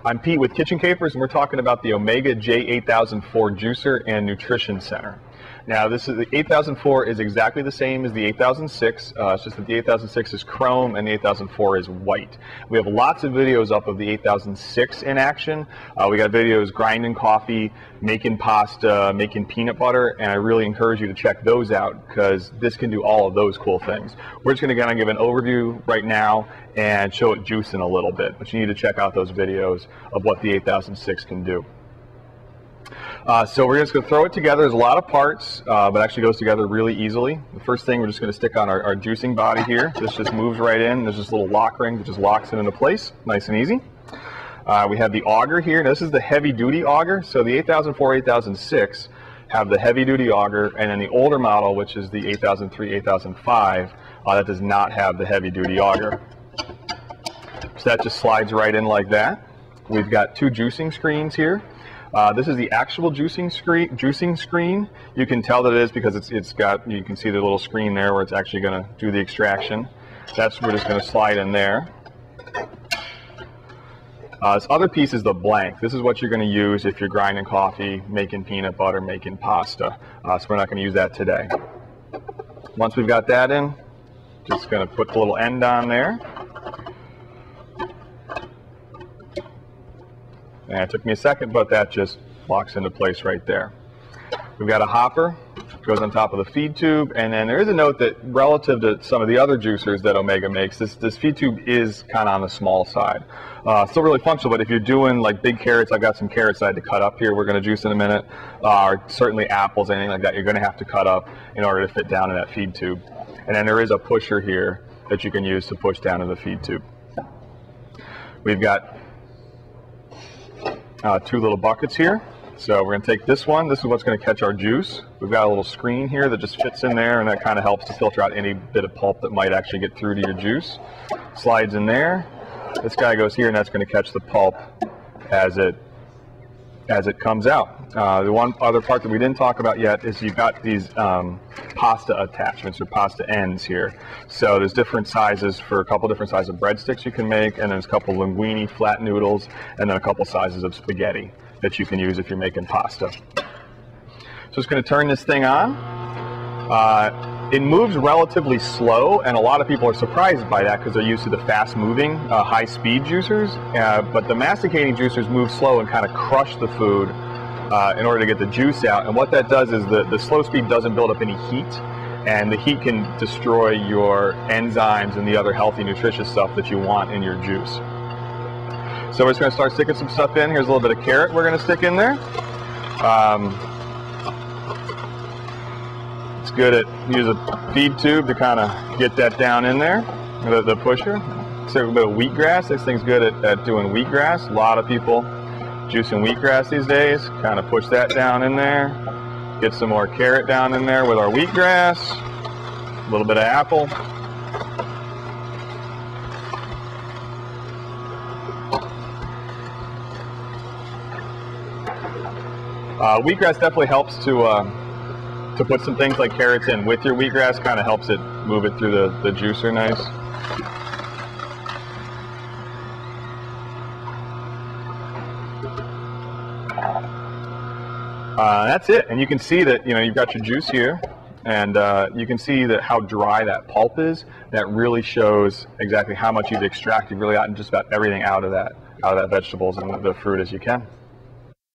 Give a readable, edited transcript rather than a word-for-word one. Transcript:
I'm Pete with Kitchen Capers, and we're talking about the Omega J8004 Juicer and Nutrition Center. Now, the 8004 is exactly the same as the 8006. It's just that the 8006 is chrome and the 8004 is white. We have lots of videos up of the 8006 in action. We got videos grinding coffee, making pasta, making peanut butter, and I really encourage you to check those out because this can do all of those cool things. We're just going to kind of give an overview right now and show it juicing a little bit, but you need to check out those videos of what the 8006 can do. So we're just going to throw it together. There's a lot of parts, but it actually goes together really easily. The first thing we're just going to stick on our juicing body here. This just moves right in. There's this little lock ring that just locks it into place, nice and easy. We have the auger here. Now, this is the heavy-duty auger. So the 8004, 8006 have the heavy-duty auger, and then the older model, which is the 8003, 8005, that does not have the heavy-duty auger. So that just slides right in like that. We've got two juicing screens here. This is the actual juicing screen. You can tell that it is because it's got, you can see the little screen there where it's actually going to do the extraction. We're just going to slide in there. This other piece is the blank. This is what you're going to use if you're grinding coffee, making peanut butter, making pasta. So we're not going to use that today. Once we've got that in, just going to put the little end on there. And it took me a second, but that just locks into place right there. We've got a hopper, goes on top of the feed tube, and then there is a note that relative to some of the other juicers that Omega makes, this feed tube is kind of on the small side. Still really functional, but if you're doing like big carrots, I've got some carrots I had to cut up here, we're going to juice in a minute, or certainly apples, anything like that, you're going to have to cut up in order to fit down in that feed tube. And then there is a pusher here that you can use to push down in the feed tube. We've got two little buckets here. So we're going to take this one. This is what's going to catch our juice. We've got a little screen here that just fits in there, and that kind of helps to filter out any bit of pulp that might actually get through to your juice. Slides in there. This guy goes here, and that's going to catch the pulp as it comes out. The one other part that we didn't talk about yet is you've got these pasta attachments or pasta ends here. So there's different sizes for a couple different sizes of breadsticks you can make, and there's a couple linguine flat noodles, and then a couple sizes of spaghetti that you can use if you're making pasta. So just going to turn this thing on. It moves relatively slow, and a lot of people are surprised by that because they're used to the fast-moving, high-speed juicers. But the masticating juicers move slow and kind of crush the food in order to get the juice out. And what that does is the slow speed doesn't build up any heat, and the heat can destroy your enzymes and the other healthy, nutritious stuff that you want in your juice. So we're just going to start sticking some stuff in. Here's a little bit of carrot we're going to stick in there. It's good at use a feed tube to kind of get that down in there, the pusher. So a bit of wheatgrass. This thing's good at doing wheatgrass. A lot of people juicing wheatgrass these days. Kind of push that down in there. Get some more carrot down in there with our wheatgrass. A little bit of apple. Wheatgrass definitely helps to put some things like carrots in with your wheatgrass. Kind of helps it move it through the juicer nice. That's it, and you can see that you've got your juice here, and you can see that how dry that pulp is. That really shows exactly how much you've extracted. Really gotten just about everything out of that vegetables and the fruit as you can.